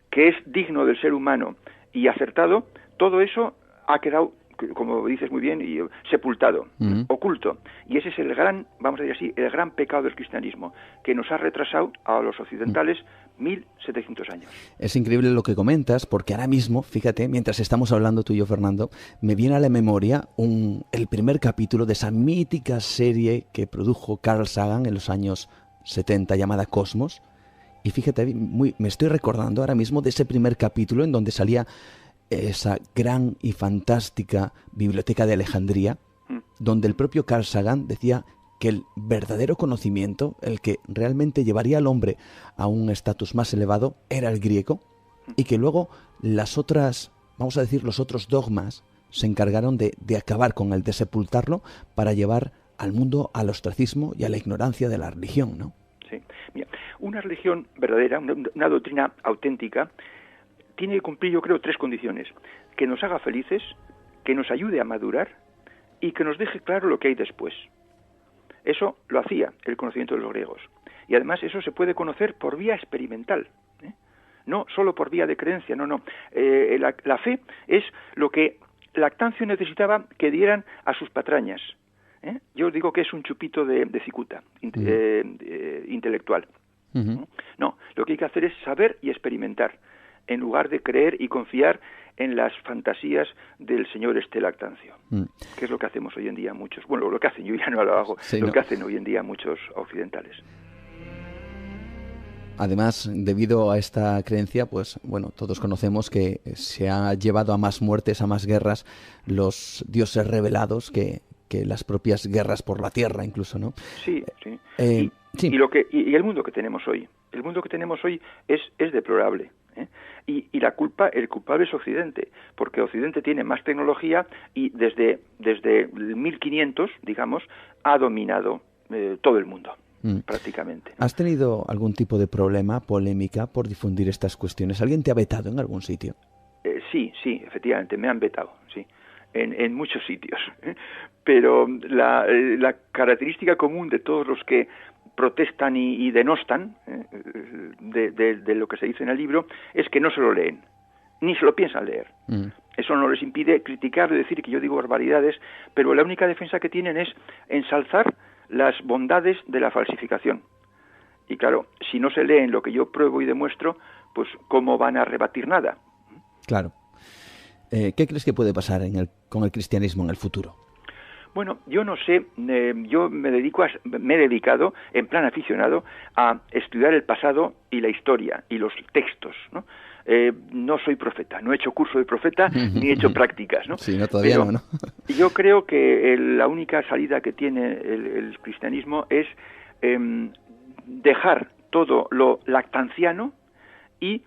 que es digno del ser humano y acertado, todo eso ha quedado, como dices muy bien, y sepultado, oculto. Y ese es el gran, vamos a decir así, el gran pecado del cristianismo, que nos ha retrasado a los occidentales 1700 años. Es increíble lo que comentas, porque ahora mismo, fíjate, mientras estamos hablando tú y yo, Fernando, me viene a la memoria el primer capítulo de esa mítica serie que produjo Carl Sagan en los años 70, llamada Cosmos. Y fíjate, me estoy recordando ahora mismo de ese primer capítulo en donde salía esa gran y fantástica biblioteca de Alejandría, donde el propio Carl Sagan decía que el verdadero conocimiento, el que realmente llevaría al hombre a un estatus más elevado, era el griego, y que luego las otras, los otros dogmas se encargaron de acabar con él, de sepultarlo, para llevar al mundo al ostracismo y a la ignorancia de la religión, ¿no? Sí. Mira, una religión verdadera, una doctrina auténtica, tiene que cumplir, yo creo, 3 condiciones: que nos haga felices, que nos ayude a madurar y que nos deje claro lo que hay después. Eso lo hacía el conocimiento de los griegos. Y además eso se puede conocer por vía experimental, ¿eh? No solo por vía de creencia, no. La fe es lo que Lactancio necesitaba que dieran a sus patrañas. Yo digo que es un chupito de cicuta intelectual. No, lo que hay que hacer es saber y experimentar, en lugar de creer y confiar en las fantasías del señor Lactancio, que es lo que hacemos hoy en día muchos. Bueno, lo que hacen, yo ya no lo hago, sí, que hacen hoy en día muchos occidentales. Además, debido a esta creencia, pues bueno, todos conocemos que se ha llevado a más muertes, a más guerras, los dioses revelados que las propias guerras por la tierra, incluso, ¿no? Sí. Sí. Y el mundo que tenemos hoy, es deplorable, ¿eh? Y el culpable es Occidente, porque Occidente tiene más tecnología y desde el 1500, digamos, ha dominado todo el mundo. Prácticamente. ¿Has tenido algún tipo de problema, polémica, por difundir estas cuestiones? ¿Alguien te ha vetado en algún sitio? Sí, efectivamente, me han vetado, sí, en muchos sitios. Pero la característica común de todos los que protestan y denostan de lo que se dice en el libro es que no se lo leen, ni se lo piensan leer. Eso no les impide criticar y decir que yo digo barbaridades, pero la única defensa que tienen es ensalzar las bondades de la falsificación. Y claro, si no se leen lo que yo pruebo y demuestro, pues ¿cómo van a rebatir nada? Claro. ¿Qué crees que puede pasar con el cristianismo en el futuro? Bueno, yo no sé, yo me he dedicado en plan aficionado a estudiar el pasado y la historia y los textos, ¿no? No soy profeta, no he hecho curso de profeta ni he hecho prácticas, ¿no? Sí, no, todavía pero no. Yo creo que la única salida que tiene el cristianismo es dejar todo lo lactanciano y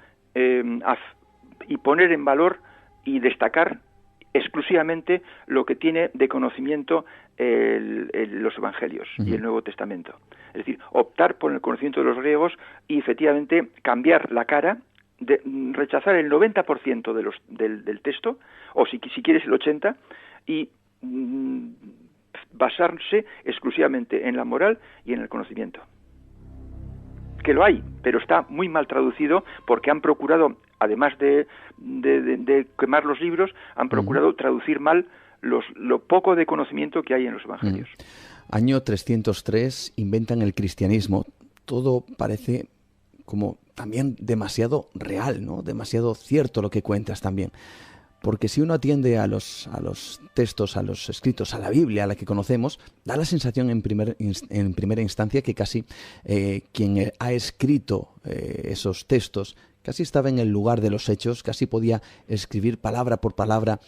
poner en valor y destacar exclusivamente lo que tiene de conocimiento los evangelios y el Nuevo Testamento. Es decir, optar por el conocimiento de los griegos y efectivamente cambiar la cara, rechazar el 90% del texto, o si quieres el 80%, y basarse exclusivamente en la moral y en el conocimiento. Que lo hay, pero está muy mal traducido porque han procurado, además de quemar los libros, han procurado traducir mal lo poco de conocimiento que hay en los evangelios. Año 303, inventan el cristianismo. Todo parece como también demasiado real, ¿no? Demasiado cierto lo que cuentas también. Porque si uno atiende a los textos, a los escritos, a la Biblia, a la que conocemos, da la sensación en primera instancia que casi quien ha escrito esos textos casi estaba en el lugar de los hechos, casi podía escribir palabra por palabra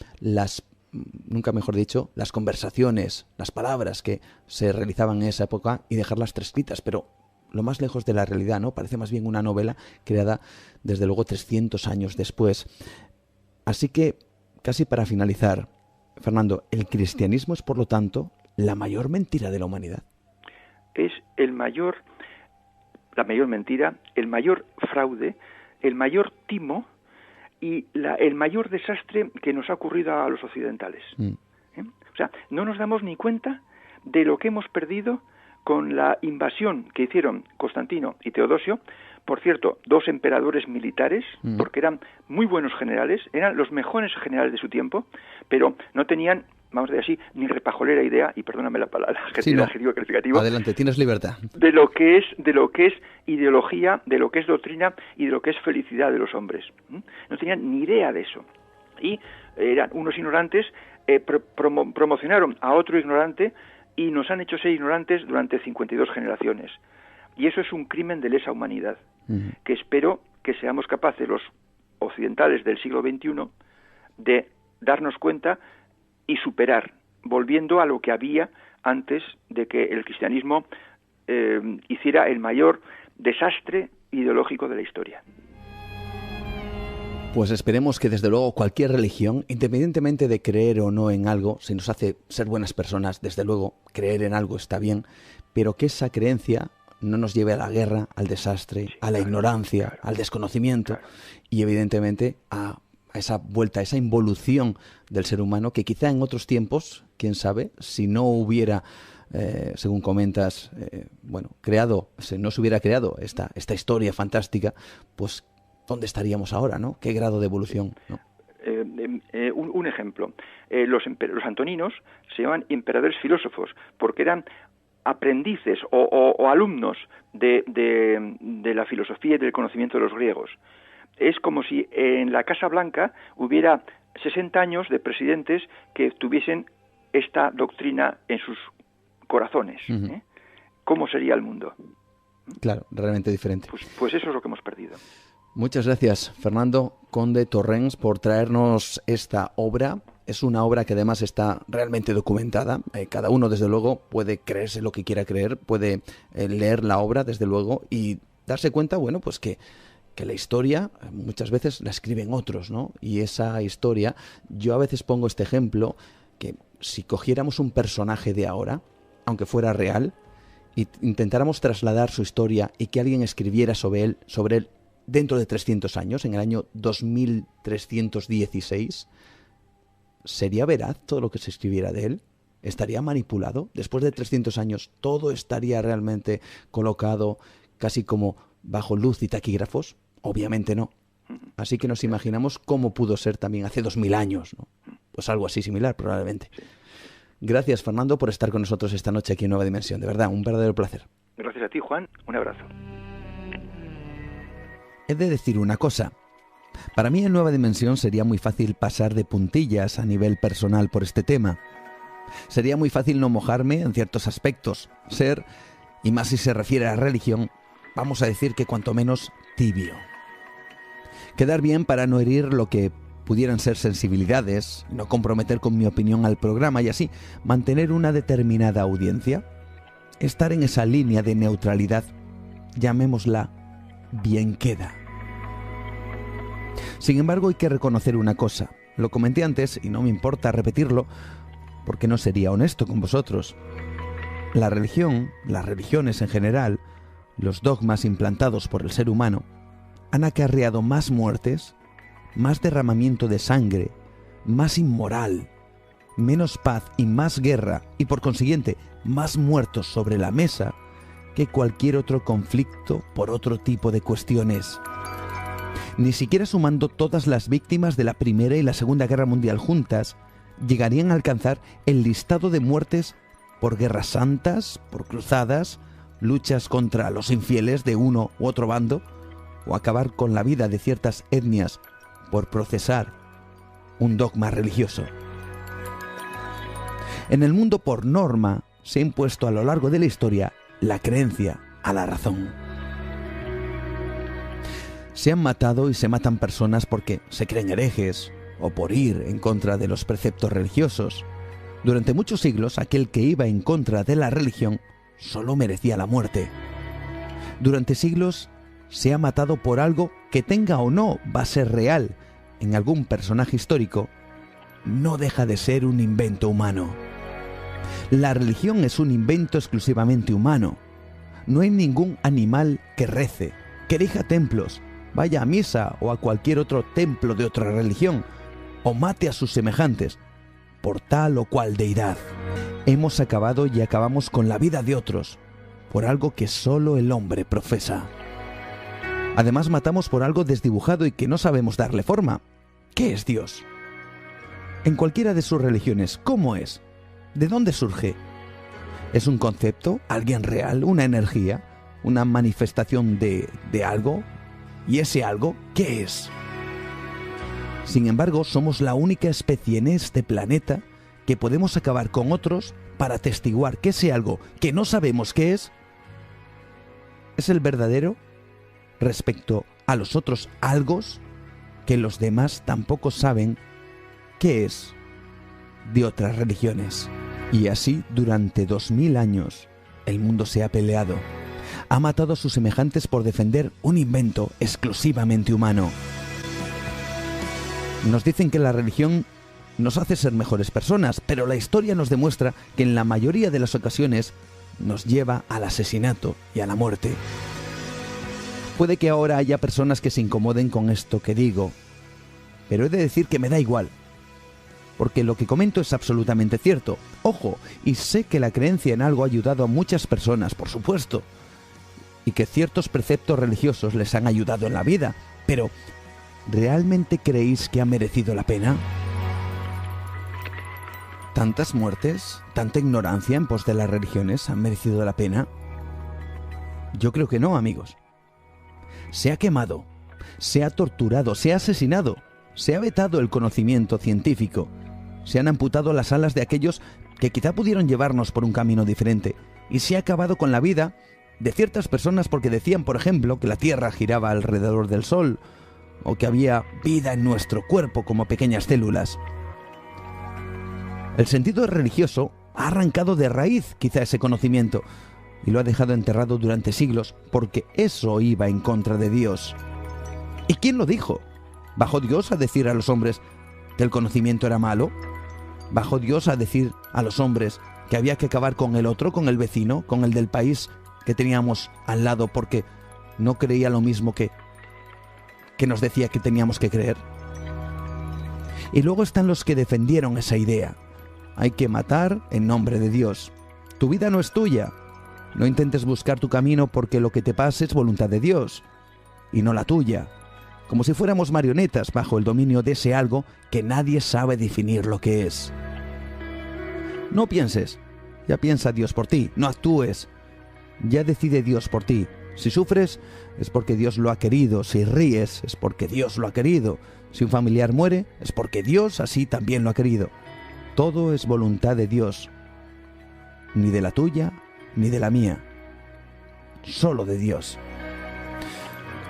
nunca mejor dicho, las conversaciones, las palabras que se realizaban en esa época y dejarlas transcritas, pero lo más lejos de la realidad, ¿no? Parece más bien una novela creada, desde luego, 300 años después. Así que, casi para finalizar, Fernando, ¿el cristianismo es, por lo tanto, la mayor mentira de la humanidad? Es la mayor mentira, el mayor fraude, el mayor timo y el mayor desastre que nos ha ocurrido a los occidentales. O sea, no nos damos ni cuenta de lo que hemos perdido con la invasión que hicieron Constantino y Teodosio. Por cierto, 2 emperadores militares, porque eran muy buenos generales, eran los mejores generales de su tiempo, pero no tenían, vamos a decir así, ni repajolera idea, y perdóname la palabra, adjetivo calificativo. Adelante, tienes libertad. De lo que es ideología, de lo que es doctrina y de lo que es felicidad de los hombres. No tenían ni idea de eso. Y eran unos ignorantes, promocionaron a otro ignorante y nos han hecho ser ignorantes durante 52 generaciones. Y eso es un crimen de lesa humanidad, que espero que seamos capaces los occidentales del siglo XXI de darnos cuenta y superar, volviendo a lo que había antes de que el cristianismo hiciera el mayor desastre ideológico de la historia. Pues esperemos que desde luego cualquier religión, independientemente de creer o no en algo, si nos hace ser buenas personas, desde luego creer en algo está bien, pero que esa creencia no nos lleve a la guerra, al desastre, a la ignorancia, al desconocimiento y evidentemente a esa vuelta, a esa involución del ser humano que quizá en otros tiempos, quién sabe, si no hubiera, según comentas, no se hubiera creado esta historia fantástica, pues ¿dónde estaríamos ahora, no? ¿Qué grado de evolución, no? Un ejemplo. Los antoninos se llaman emperadores filósofos porque eran aprendices o alumnos de la filosofía y del conocimiento de los griegos. Es como si en la Casa Blanca hubiera 60 años de presidentes que tuviesen esta doctrina en sus corazones. Uh-huh. ¿Cómo sería el mundo? Claro, realmente diferente. Pues eso es lo que hemos perdido. Muchas gracias, Fernando Conde Torrens, por traernos esta obra. Es una obra que además está realmente documentada. Cada uno, desde luego, puede creerse lo que quiera creer, puede leer la obra, desde luego, y darse cuenta, bueno, pues que la historia muchas veces la escriben otros, ¿no? Y esa historia, yo a veces pongo este ejemplo, que si cogiéramos un personaje de ahora, aunque fuera real, y intentáramos trasladar su historia y que alguien escribiera sobre él dentro de 300 años, en el año 2316, ¿sería veraz todo lo que se escribiera de él? ¿Estaría manipulado? Después de 300 años, ¿todo estaría realmente colocado casi como bajo luz y taquígrafos? Obviamente no. Así que nos imaginamos cómo pudo ser también hace 2000 años, ¿no? Pues algo así similar, probablemente. Gracias, Fernando, por estar con nosotros esta noche aquí en Nueva Dimensión. De verdad, un verdadero placer. Gracias a ti, Juan. Un abrazo. He de decir una cosa. Para mí en Nueva Dimensión sería muy fácil pasar de puntillas a nivel personal por este tema. Sería muy fácil no mojarme en ciertos aspectos, ser, y más si se refiere a la religión, vamos a decir que cuanto menos tibio. Quedar bien para no herir lo que pudieran ser sensibilidades, no comprometer con mi opinión al programa y así mantener una determinada audiencia. Estar en esa línea de neutralidad, llamémosla bien queda. Sin embargo, hay que reconocer una cosa. Lo comenté antes y no me importa repetirlo porque no sería honesto con vosotros. La religión, las religiones en general, los dogmas implantados por el ser humano, han acarreado más muertes, más derramamiento de sangre, más inmoral, menos paz y más guerra y por consiguiente más muertos sobre la mesa que cualquier otro conflicto por otro tipo de cuestiones. Ni siquiera sumando todas las víctimas de la Primera y la Segunda Guerra Mundial juntas, llegarían a alcanzar el listado de muertes por guerras santas, por cruzadas, luchas contra los infieles de uno u otro bando, o acabar con la vida de ciertas etnias por procesar un dogma religioso. En el mundo, por norma, se ha impuesto a lo largo de la historia la creencia a la razón. Se han matado y se matan personas porque se creen herejes o por ir en contra de los preceptos religiosos. Durante muchos siglos, aquel que iba en contra de la religión solo merecía la muerte. Durante siglos se ha matado por algo que tenga o no base real en algún personaje histórico, no deja de ser un invento humano. La religión es un invento exclusivamente humano. No hay ningún animal que rece, que erija templos, vaya a misa o a cualquier otro templo de otra religión, o mate a sus semejantes, por tal o cual deidad. Hemos acabado y acabamos con la vida de otros, por algo que solo el hombre profesa. Además matamos por algo desdibujado y que no sabemos darle forma. ¿Qué es Dios? En cualquiera de sus religiones, ¿cómo es? ¿De dónde surge? ¿Es un concepto? ¿Alguien real? ¿Una energía? ¿Una manifestación de algo? ¿Y ese algo qué es? Sin embargo, somos la única especie en este planeta que podemos acabar con otros para atestiguar que ese algo que no sabemos qué es el verdadero respecto a los otros algos que los demás tampoco saben qué es de otras religiones. Y así durante 2000 años el mundo se ha peleado. Ha matado a sus semejantes por defender un invento exclusivamente humano. Nos dicen que la religión nos hace ser mejores personas, pero la historia nos demuestra que en la mayoría de las ocasiones nos lleva al asesinato y a la muerte. Puede que ahora haya personas que se incomoden con esto que digo, pero he de decir que me da igual, porque lo que comento es absolutamente cierto. Ojo, y sé que la creencia en algo ha ayudado a muchas personas, por supuesto, y que ciertos preceptos religiosos les han ayudado en la vida, pero ¿realmente creéis que ha merecido la pena? ¿Tantas muertes, tanta ignorancia en pos de las religiones han merecido la pena? Yo creo que no, amigos. Se ha quemado, se ha torturado, se ha asesinado, se ha vetado el conocimiento científico, se han amputado las alas de aquellos que quizá pudieron llevarnos por un camino diferente, y se ha acabado con la vida de ciertas personas porque decían, por ejemplo, que la Tierra giraba alrededor del Sol, o que había vida en nuestro cuerpo como pequeñas células. El sentido religioso ha arrancado de raíz quizá ese conocimiento y lo ha dejado enterrado durante siglos porque eso iba en contra de Dios. ¿Y quién lo dijo? ¿Bajó Dios a decir a los hombres que el conocimiento era malo? ¿Bajó Dios a decir a los hombres que había que acabar con el otro, con el vecino, con el del país que teníamos al lado porque no creía lo mismo que nos decía que teníamos que creer? Y luego están los que defendieron esa idea. Hay que matar en nombre de Dios. Tu vida no es tuya. No intentes buscar tu camino porque lo que te pase es voluntad de Dios y no la tuya. Como si fuéramos marionetas bajo el dominio de ese algo que nadie sabe definir lo que es. No pienses, ya piensa Dios por ti. No actúes, ya decide Dios por ti. Si sufres, es porque Dios lo ha querido. Si ríes, es porque Dios lo ha querido. Si un familiar muere, es porque Dios así también lo ha querido. Todo es voluntad de Dios, ni de la tuya, ni de la mía, solo de Dios.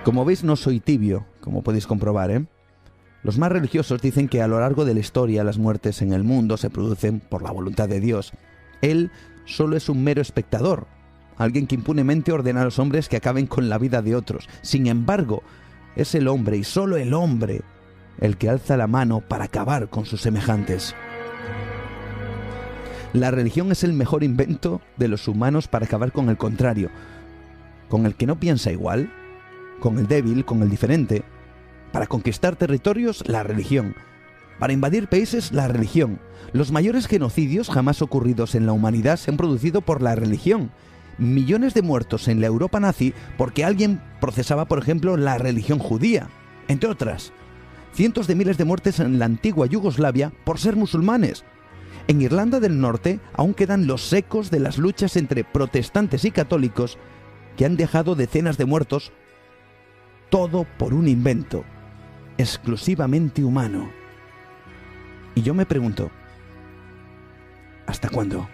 Como veis, no soy tibio, como podéis comprobar, ¿eh? Los más religiosos dicen que a lo largo de la historia las muertes en el mundo se producen por la voluntad de Dios. Él solo es un mero espectador, alguien que impunemente ordena a los hombres que acaben con la vida de otros. Sin embargo, es el hombre y solo el hombre el que alza la mano para acabar con sus semejantes. La religión es el mejor invento de los humanos para acabar con el contrario, con el que no piensa igual, con el débil, con el diferente. Para conquistar territorios, la religión. Para invadir países, la religión. Los mayores genocidios jamás ocurridos en la humanidad se han producido por la religión. Millones de muertos en la Europa nazi porque alguien procesaba, por ejemplo, la religión judía, entre otras. Cientos de miles de muertes en la antigua Yugoslavia por ser musulmanes. En Irlanda del Norte aún quedan los ecos de las luchas entre protestantes y católicos que han dejado decenas de muertos, todo por un invento exclusivamente humano. Y yo me pregunto, ¿hasta cuándo?